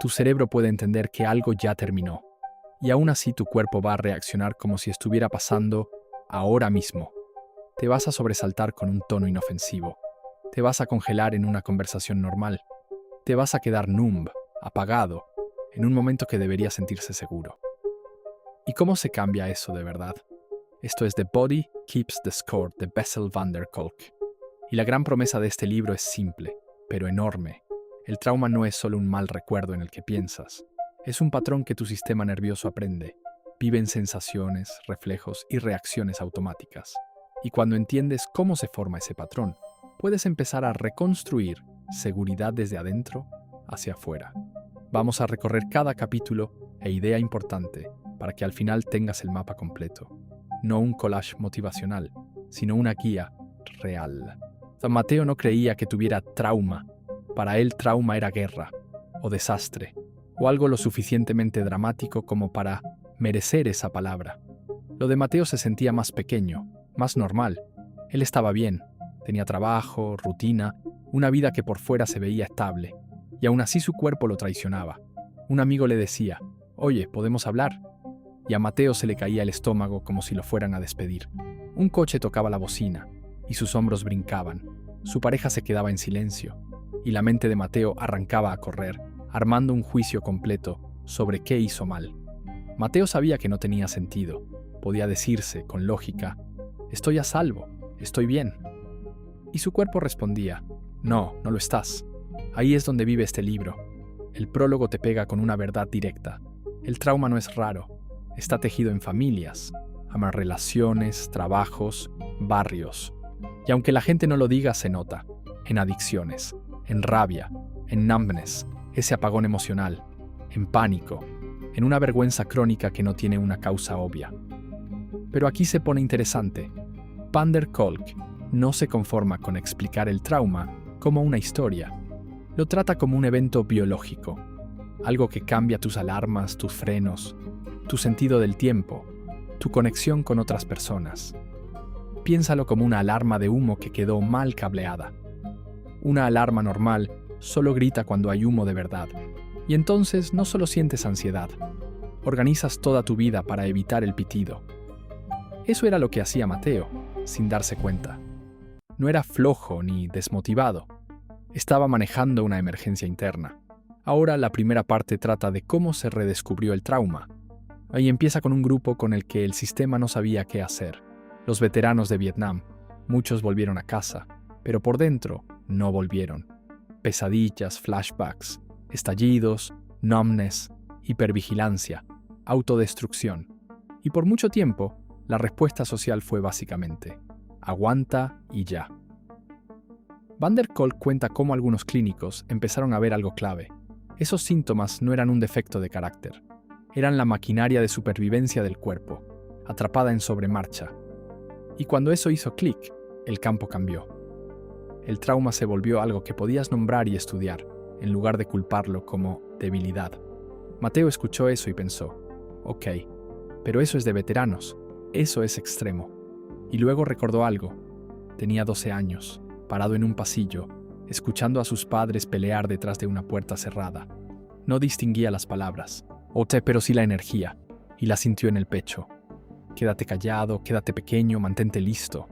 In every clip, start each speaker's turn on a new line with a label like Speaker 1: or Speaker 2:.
Speaker 1: tu cerebro puede entender que algo ya terminó, y aún así tu cuerpo va a reaccionar como si estuviera pasando ahora mismo. Te vas a sobresaltar con un tono inofensivo. Te vas a congelar en una conversación normal. Te vas a quedar numb, apagado, en un momento que debería sentirse seguro. ¿Y cómo se cambia eso de verdad? Esto es The Body Keeps the Score de Bessel van der Kolk. Y la gran promesa de este libro es simple, pero enorme. El trauma no es solo un mal recuerdo en el que piensas. Es un patrón que tu sistema nervioso aprende. Vive en sensaciones, reflejos y reacciones automáticas. Y cuando entiendes cómo se forma ese patrón, puedes empezar a reconstruir seguridad desde adentro hacia afuera. Vamos a recorrer cada capítulo e idea importante para que al final tengas el mapa completo. No un collage motivacional, sino una guía real. San Mateo no creía que tuviera trauma. Para él trauma era guerra, o desastre, o algo lo suficientemente dramático como para merecer esa palabra. Lo de Mateo se sentía más pequeño, más normal. Él estaba bien, tenía trabajo, rutina, una vida que por fuera se veía estable, y aún así su cuerpo lo traicionaba. Un amigo le decía, «Oye, ¿podemos hablar?», y a Mateo se le caía el estómago como si lo fueran a despedir. Un coche tocaba la bocina, y sus hombros brincaban. Su pareja se quedaba en silencio, y la mente de Mateo arrancaba a correr, armando un juicio completo sobre qué hizo mal. Mateo sabía que no tenía sentido. Podía decirse, con lógica, «Estoy a salvo, estoy bien». Y su cuerpo respondía, «No, no lo estás». Ahí es donde vive este libro. El prólogo te pega con una verdad directa. El trauma no es raro. Está tejido en familias, relaciones, trabajos, barrios. Y aunque la gente no lo diga, se nota. En adicciones, en rabia, en numbness, ese apagón emocional, en pánico, en una vergüenza crónica que no tiene una causa obvia. Pero aquí se pone interesante. Van der Kolk no se conforma con explicar el trauma como una historia. Lo trata como un evento biológico, algo que cambia tus alarmas, tus frenos, tu sentido del tiempo, tu conexión con otras personas. Piénsalo como una alarma de humo que quedó mal cableada. Una alarma normal solo grita cuando hay humo de verdad, y entonces no solo sientes ansiedad, organizas toda tu vida para evitar el pitido. Eso era lo que hacía Mateo, sin darse cuenta. No era flojo ni desmotivado. Estaba manejando una emergencia interna. Ahora la primera parte trata de cómo se redescubrió el trauma. Ahí empieza con un grupo con el que el sistema no sabía qué hacer. Los veteranos de Vietnam. Muchos volvieron a casa, pero por dentro no volvieron. Pesadillas, flashbacks, estallidos, numbness, hipervigilancia, autodestrucción. Y por mucho tiempo, la respuesta social fue básicamente, aguanta y ya. Van der Kolk cuenta cómo algunos clínicos empezaron a ver algo clave. Esos síntomas no eran un defecto de carácter. Eran la maquinaria de supervivencia del cuerpo, atrapada en sobremarcha. Y cuando eso hizo clic, el campo cambió. El trauma se volvió algo que podías nombrar y estudiar, en lugar de culparlo como debilidad. Mateo escuchó eso y pensó, ok, pero eso es de veteranos, eso es extremo. Y luego recordó algo. Tenía 12 años, parado en un pasillo, escuchando a sus padres pelear detrás de una puerta cerrada. No distinguía las palabras, pero sí la energía, y la sintió en el pecho. Quédate callado, quédate pequeño, mantente listo.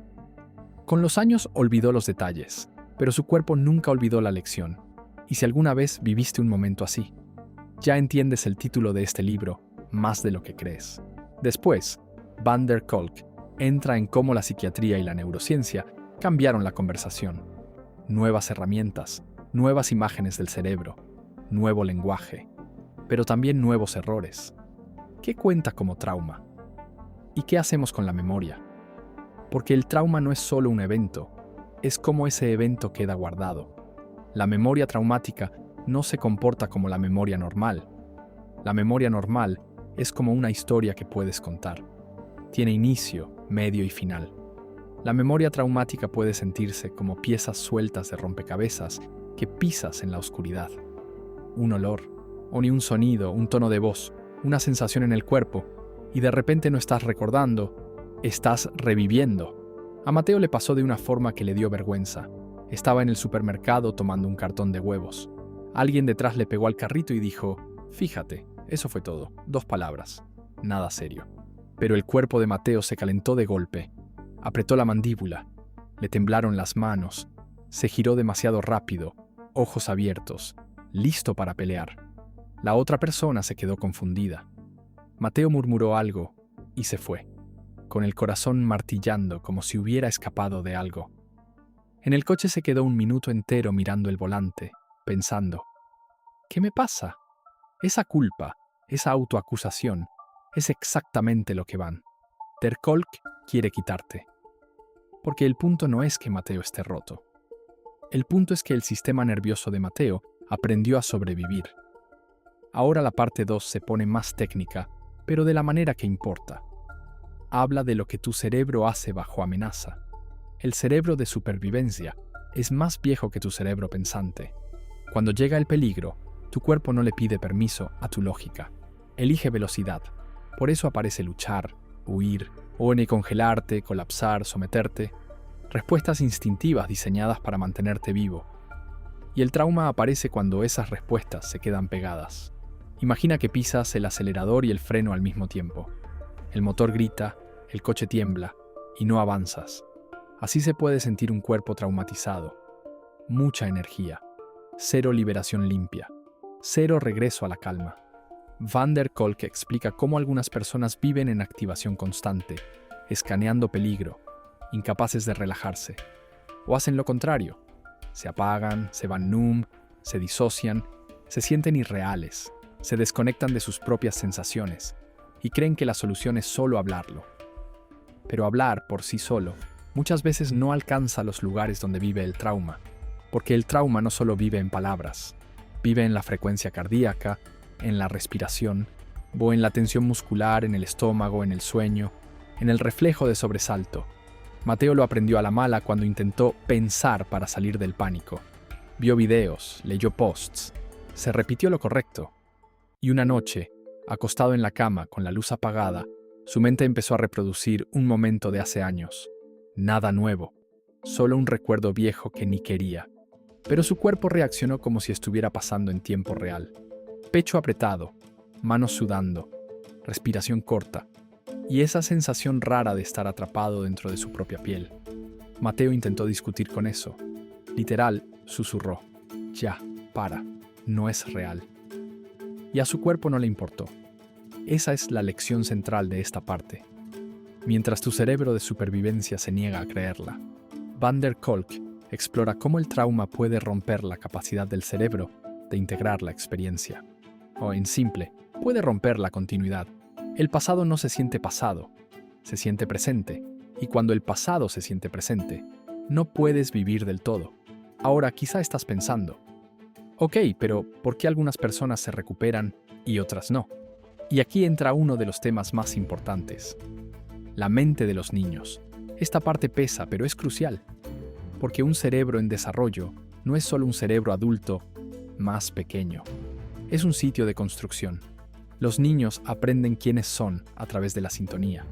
Speaker 1: Con los años olvidó los detalles, pero su cuerpo nunca olvidó la lección. Y si alguna vez viviste un momento así, ya entiendes el título de este libro, Más de lo que crees. Después, Van der Kolk entra en cómo la psiquiatría y la neurociencia cambiaron la conversación. Nuevas herramientas, nuevas imágenes del cerebro, nuevo lenguaje, pero también nuevos errores. ¿Qué cuenta como trauma? ¿Y qué hacemos con la memoria? Porque el trauma no es solo un evento, es cómo ese evento queda guardado. La memoria traumática no se comporta como la memoria normal. La memoria normal es como una historia que puedes contar. Tiene inicio, medio y final. La memoria traumática puede sentirse como piezas sueltas de rompecabezas que pisas en la oscuridad. Un olor, o ni un sonido, un tono de voz, una sensación en el cuerpo, y de repente no estás recordando, estás reviviendo. A Mateo le pasó de una forma que le dio vergüenza. Estaba en el supermercado tomando un cartón de huevos. Alguien detrás le pegó al carrito y dijo: «Fíjate, eso fue todo, 2 palabras, nada serio». Pero el cuerpo de Mateo se calentó de golpe, apretó la mandíbula, le temblaron las manos, se giró demasiado rápido, ojos abiertos, listo para pelear. La otra persona se quedó confundida. Mateo murmuró algo y se fue, con el corazón martillando como si hubiera escapado de algo. En el coche se quedó un minuto entero mirando el volante, pensando: ¿qué me pasa? Esa culpa, esa autoacusación, es exactamente lo que van. Der Kolk quiere quitarte. Porque el punto no es que Mateo esté roto. El punto es que el sistema nervioso de Mateo aprendió a sobrevivir. Ahora la parte 2 se pone más técnica, pero de la manera que importa. Habla de lo que tu cerebro hace bajo amenaza. El cerebro de supervivencia es más viejo que tu cerebro pensante. Cuando llega el peligro, tu cuerpo no le pide permiso a tu lógica. Elige velocidad. Por eso aparece luchar, huir, o congelarte, colapsar, someterte. Respuestas instintivas diseñadas para mantenerte vivo. Y el trauma aparece cuando esas respuestas se quedan pegadas. Imagina que pisas el acelerador y el freno al mismo tiempo. El motor grita, el coche tiembla, y no avanzas. Así se puede sentir un cuerpo traumatizado. Mucha energía. Cero liberación limpia. Cero regreso a la calma. Van der Kolk explica cómo algunas personas viven en activación constante, escaneando peligro, incapaces de relajarse. O hacen lo contrario. Se apagan, se van numb, se disocian, se sienten irreales, se desconectan de sus propias sensaciones y creen que la solución es solo hablarlo. Pero hablar por sí solo muchas veces no alcanza los lugares donde vive el trauma, porque el trauma no solo vive en palabras, vive en la frecuencia cardíaca, en la respiración, o en la tensión muscular, en el estómago, en el sueño, en el reflejo de sobresalto. Mateo lo aprendió a la mala cuando intentó pensar para salir del pánico. Vio videos, leyó posts, se repitió lo correcto. Y una noche, acostado en la cama con la luz apagada, su mente empezó a reproducir un momento de hace años. Nada nuevo, solo un recuerdo viejo que ni quería. Pero su cuerpo reaccionó como si estuviera pasando en tiempo real. Pecho apretado, manos sudando, respiración corta, y esa sensación rara de estar atrapado dentro de su propia piel. Mateo intentó discutir con eso. Literal, susurró: «Ya, para, no es real». Y a su cuerpo no le importó. Esa es la lección central de esta parte. Mientras tu cerebro de supervivencia se niega a creerla, Van der Kolk explora cómo el trauma puede romper la capacidad del cerebro de integrar la experiencia. O, en simple, puede romper la continuidad. El pasado no se siente pasado, se siente presente. Y cuando el pasado se siente presente, no puedes vivir del todo. Ahora quizá estás pensando: ok, pero ¿por qué algunas personas se recuperan y otras no? Y aquí entra uno de los temas más importantes: la mente de los niños. Esta parte pesa, pero es crucial, porque un cerebro en desarrollo no es solo un cerebro adulto más pequeño. Es un sitio de construcción. Los niños aprenden quiénes son a través de la sintonía,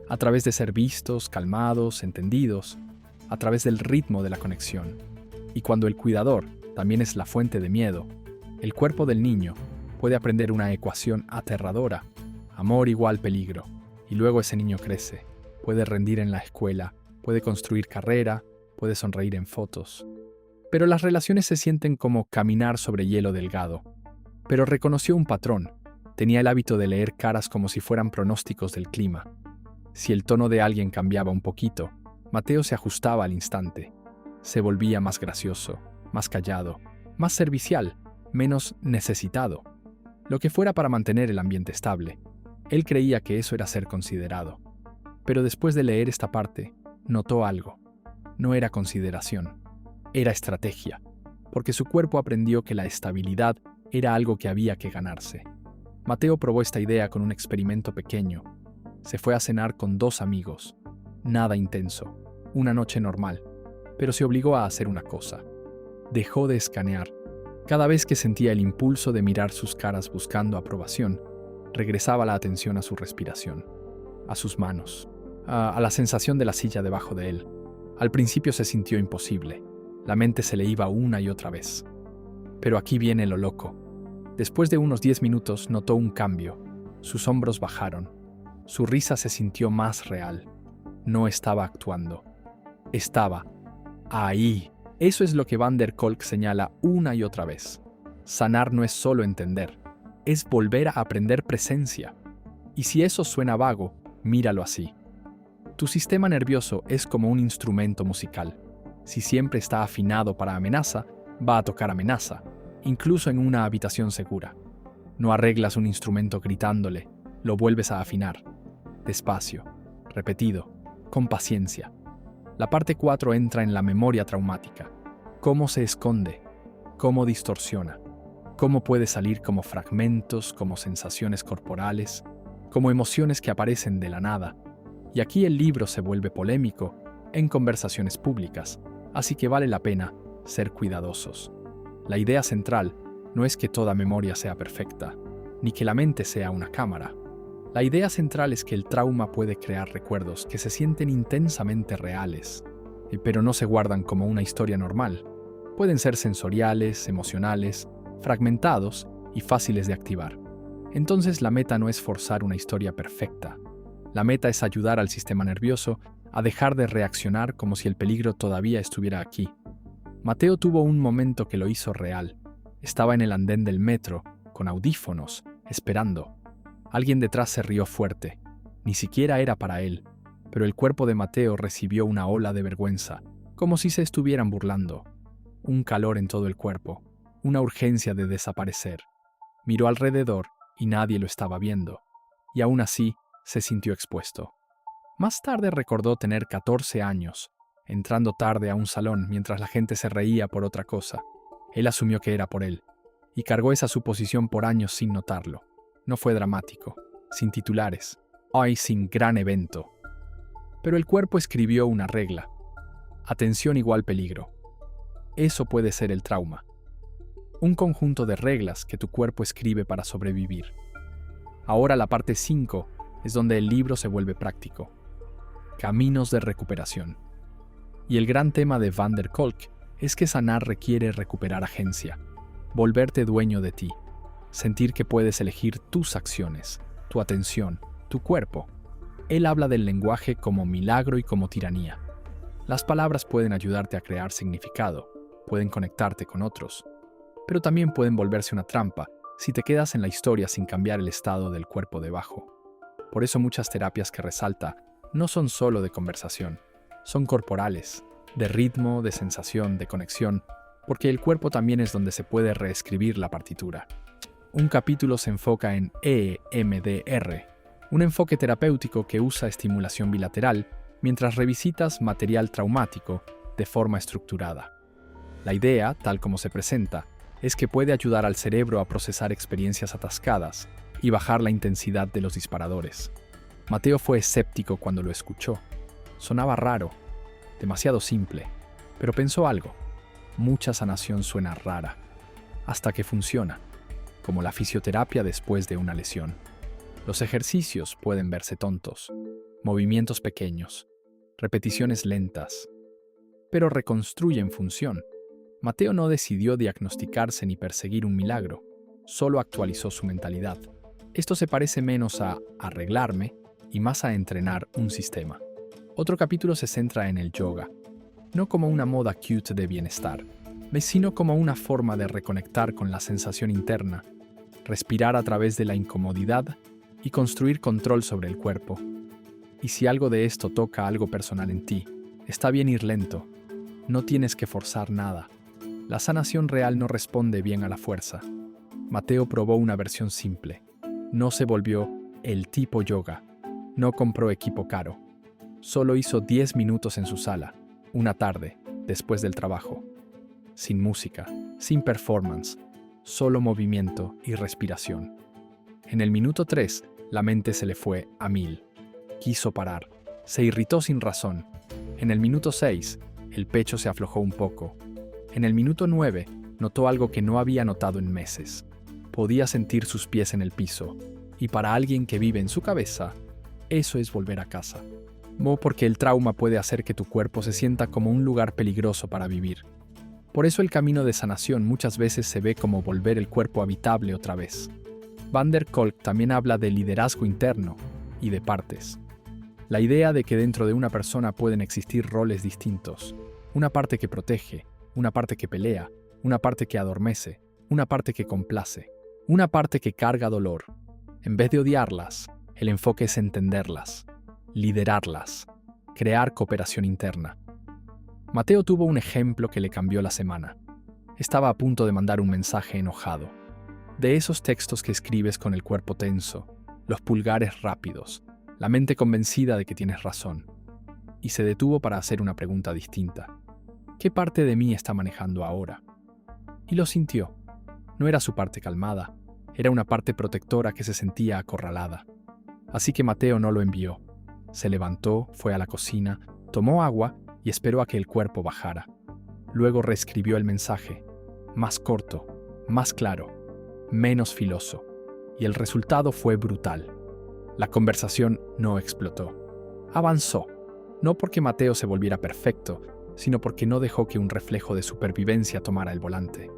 Speaker 1: a través de ser vistos, calmados, entendidos, a través del ritmo de la conexión. Y cuando el cuidador también es la fuente de miedo, el cuerpo del niño puede aprender una ecuación aterradora: amor igual peligro. Y luego ese niño crece, puede rendir en la escuela, puede construir carrera, puede sonreír en fotos. Pero las relaciones se sienten como caminar sobre hielo delgado. Pero reconoció un patrón. Tenía el hábito de leer caras como si fueran pronósticos del clima. Si el tono de alguien cambiaba un poquito, Mateo se ajustaba al instante. Se volvía más gracioso, más callado, más servicial, menos necesitado. Lo que fuera para mantener el ambiente estable. Él creía que eso era ser considerado. Pero después de leer esta parte, notó algo. No era consideración, era estrategia, porque su cuerpo aprendió que la estabilidad era algo que había que ganarse. Mateo probó esta idea con un experimento pequeño. Se fue a cenar con 2 amigos. Nada intenso, una noche normal, pero se obligó a hacer una cosa. Dejó de escanear. Cada vez que sentía el impulso de mirar sus caras buscando aprobación, regresaba la atención a su respiración, a sus manos, a la sensación de la silla debajo de él. Al principio se sintió imposible. La mente se le iba una y otra vez. Pero aquí viene lo loco. Después de unos 10 minutos notó un cambio. Sus hombros bajaron. Su risa se sintió más real. No estaba actuando. Estaba ahí. Eso es lo que Van der Kolk señala una y otra vez. Sanar no es solo entender, es volver a aprender presencia. Y si eso suena vago, míralo así. Tu sistema nervioso es como un instrumento musical. Si siempre está afinado para amenaza, va a tocar amenaza, incluso en una habitación segura. No arreglas un instrumento gritándole, lo vuelves a afinar. Despacio, repetido, con paciencia. La parte 4 entra en la memoria traumática. Cómo se esconde, cómo distorsiona, cómo puede salir como fragmentos, como sensaciones corporales, como emociones que aparecen de la nada. Y aquí el libro se vuelve polémico en conversaciones públicas, así que vale la pena ser cuidadosos. La idea central no es que toda memoria sea perfecta, ni que la mente sea una cámara. La idea central es que el trauma puede crear recuerdos que se sienten intensamente reales, pero no se guardan como una historia normal. Pueden ser sensoriales, emocionales, fragmentados y fáciles de activar. Entonces la meta no es forzar una historia perfecta. La meta es ayudar al sistema nervioso a dejar de reaccionar como si el peligro todavía estuviera aquí. Mateo tuvo un momento que lo hizo real. Estaba en el andén del metro, con audífonos, esperando. Alguien detrás se rió fuerte. Ni siquiera era para él, pero el cuerpo de Mateo recibió una ola de vergüenza, como si se estuvieran burlando. Un calor en todo el cuerpo, una urgencia de desaparecer. Miró alrededor y nadie lo estaba viendo, y aún así se sintió expuesto. Más tarde recordó tener 14 años, entrando tarde a un salón mientras la gente se reía por otra cosa. Él asumió que era por él, y cargó esa suposición por años sin notarlo. No fue dramático, sin titulares, sin gran evento. Pero el cuerpo escribió una regla. Atención igual peligro. Eso puede ser el trauma. Un conjunto de reglas que tu cuerpo escribe para sobrevivir. Ahora la parte 5 es donde el libro se vuelve práctico. Caminos de recuperación. Y el gran tema de Van der Kolk es que sanar requiere recuperar agencia, volverte dueño de ti, sentir que puedes elegir tus acciones, tu atención, tu cuerpo. Él habla del lenguaje como milagro y como tiranía. Las palabras pueden ayudarte a crear significado, pueden conectarte con otros, pero también pueden volverse una trampa si te quedas en la historia sin cambiar el estado del cuerpo debajo. Por eso muchas terapias que resalta no son solo de conversación, son corporales, de ritmo, de sensación, de conexión, porque el cuerpo también es donde se puede reescribir la partitura. Un capítulo se enfoca en EMDR, un enfoque terapéutico que usa estimulación bilateral mientras revisitas material traumático de forma estructurada. La idea, tal como se presenta, es que puede ayudar al cerebro a procesar experiencias atascadas y bajar la intensidad de los disparadores. Mateo fue escéptico cuando lo escuchó. Sonaba raro, demasiado simple, pero pensó algo. Mucha sanación suena rara, hasta que funciona, como la fisioterapia después de una lesión. Los ejercicios pueden verse tontos, movimientos pequeños, repeticiones lentas, pero reconstruyen función. Mateo no decidió diagnosticarse ni perseguir un milagro, solo actualizó su mentalidad. Esto se parece menos a arreglarme y más a entrenar un sistema. Otro capítulo se centra en el yoga, no como una moda cute de bienestar, sino como una forma de reconectar con la sensación interna, respirar a través de la incomodidad y construir control sobre el cuerpo. Y si algo de esto toca algo personal en ti, está bien ir lento, no tienes que forzar nada. La sanación real no responde bien a la fuerza. Mateo probó una versión simple. No se volvió el tipo yoga. No compró equipo caro. Solo hizo 10 minutos en su sala, una tarde, después del trabajo. Sin música, sin performance, solo movimiento y respiración. En el minuto 3, la mente se le fue a 1000. Quiso parar. Se irritó sin razón. En el minuto 6, el pecho se aflojó un poco. En el minuto 9, notó algo que no había notado en meses. Podía sentir sus pies en el piso. Y para alguien que vive en su cabeza, eso es volver a casa. Porque el trauma puede hacer que tu cuerpo se sienta como un lugar peligroso para vivir. Por eso el camino de sanación muchas veces se ve como volver el cuerpo habitable otra vez. Van der Kolk también habla de liderazgo interno y de partes. La idea de que dentro de una persona pueden existir roles distintos. Una parte que protege, una parte que pelea, una parte que adormece, una parte que complace, una parte que carga dolor. En vez de odiarlas, el enfoque es entenderlas, liderarlas, crear cooperación interna. Mateo tuvo un ejemplo que le cambió la semana. Estaba a punto de mandar un mensaje enojado. De esos textos que escribes con el cuerpo tenso, los pulgares rápidos, la mente convencida de que tienes razón. Y se detuvo para hacer una pregunta distinta. ¿Qué parte de mí está manejando ahora? Y lo sintió. No era su parte calmada, era una parte protectora que se sentía acorralada. Así que Mateo no lo envió. Se levantó, fue a la cocina, tomó agua y esperó a que el cuerpo bajara. Luego reescribió el mensaje, más corto, más claro, menos filoso. Y el resultado fue brutal. La conversación no explotó. Avanzó, no porque Mateo se volviera perfecto, sino porque no dejó que un reflejo de supervivencia tomara el volante.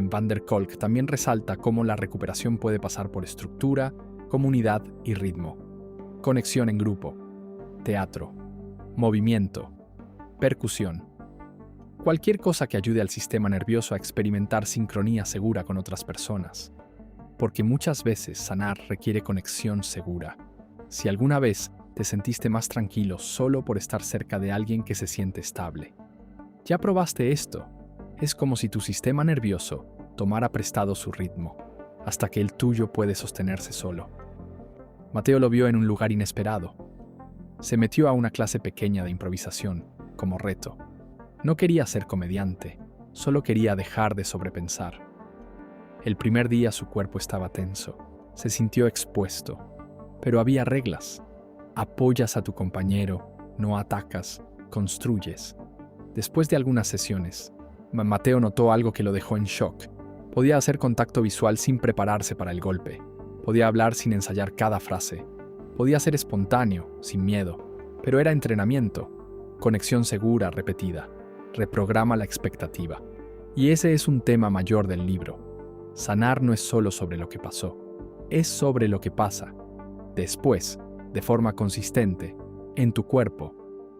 Speaker 1: Van der Kolk también resalta cómo la recuperación puede pasar por estructura, comunidad y ritmo. Conexión en grupo, teatro, movimiento, percusión. Cualquier cosa que ayude al sistema nervioso a experimentar sincronía segura con otras personas. Porque muchas veces sanar requiere conexión segura. Si alguna vez te sentiste más tranquilo solo por estar cerca de alguien que se siente estable. Ya probaste esto. Es como si tu sistema nervioso tomara prestado su ritmo, hasta que el tuyo puede sostenerse solo. Mateo lo vio en un lugar inesperado. Se metió a una clase pequeña de improvisación, como reto. No quería ser comediante, solo quería dejar de sobrepensar. El primer día su cuerpo estaba tenso, se sintió expuesto, pero había reglas. Apoyas a tu compañero, no atacas, construyes. Después de algunas sesiones, Mateo notó algo que lo dejó en shock. Podía hacer contacto visual sin prepararse para el golpe. Podía hablar sin ensayar cada frase. Podía ser espontáneo, sin miedo. Pero era entrenamiento. Conexión segura, repetida. Reprograma la expectativa. Y ese es un tema mayor del libro. Sanar no es solo sobre lo que pasó. Es sobre lo que pasa. Después, de forma consistente, en tu cuerpo,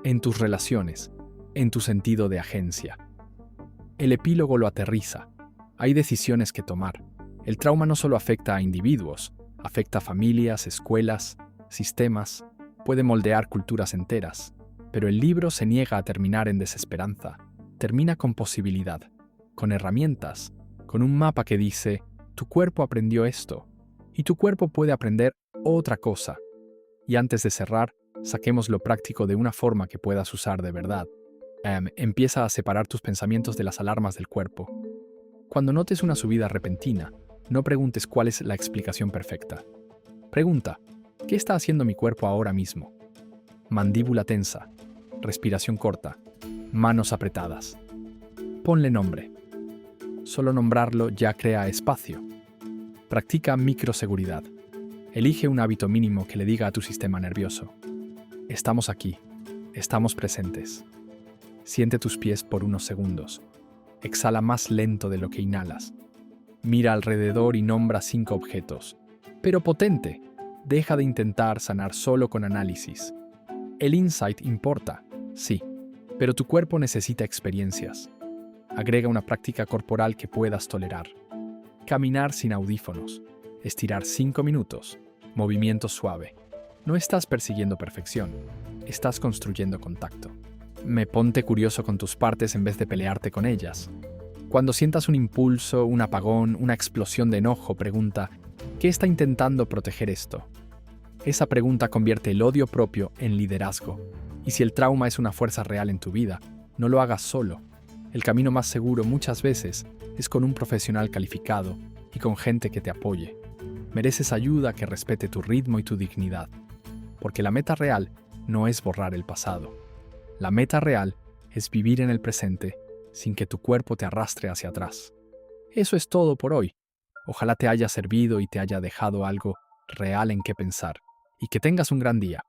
Speaker 1: en tus relaciones, en tu sentido de agencia. El epílogo lo aterriza. Hay decisiones que tomar. El trauma no solo afecta a individuos, afecta a familias, escuelas, sistemas, puede moldear culturas enteras. Pero el libro se niega a terminar en desesperanza. Termina con posibilidad, con herramientas, con un mapa que dice, tu cuerpo aprendió esto, y tu cuerpo puede aprender otra cosa. Y antes de cerrar, saquemos lo práctico de una forma que puedas usar de verdad. Empieza a separar tus pensamientos de las alarmas del cuerpo. Cuando notes una subida repentina, no preguntes cuál es la explicación perfecta. Pregunta, ¿qué está haciendo mi cuerpo ahora mismo? Mandíbula tensa, respiración corta, manos apretadas. Ponle nombre. Solo nombrarlo ya crea espacio. Practica microseguridad. Elige un hábito mínimo que le diga a tu sistema nervioso. Estamos aquí. Estamos presentes. Siente tus pies por unos segundos. Exhala más lento de lo que inhalas. Mira alrededor y nombra 5 objetos. Pero potente. Deja de intentar sanar solo con análisis. El insight importa, sí, pero tu cuerpo necesita experiencias. Agrega una práctica corporal que puedas tolerar. Caminar sin audífonos. Estirar 5 minutos. Movimiento suave. No estás persiguiendo perfección. Estás construyendo contacto. Ponte curioso con tus partes en vez de pelearte con ellas. Cuando sientas un impulso, un apagón, una explosión de enojo, pregunta, ¿qué está intentando proteger esto? Esa pregunta convierte el odio propio en liderazgo. Y si el trauma es una fuerza real en tu vida, no lo hagas solo. El camino más seguro muchas veces es con un profesional calificado y con gente que te apoye. Mereces ayuda que respete tu ritmo y tu dignidad. Porque la meta real no es borrar el pasado. La meta real es vivir en el presente sin que tu cuerpo te arrastre hacia atrás. Eso es todo por hoy. Ojalá te haya servido y te haya dejado algo real en qué pensar. Y que tengas un gran día.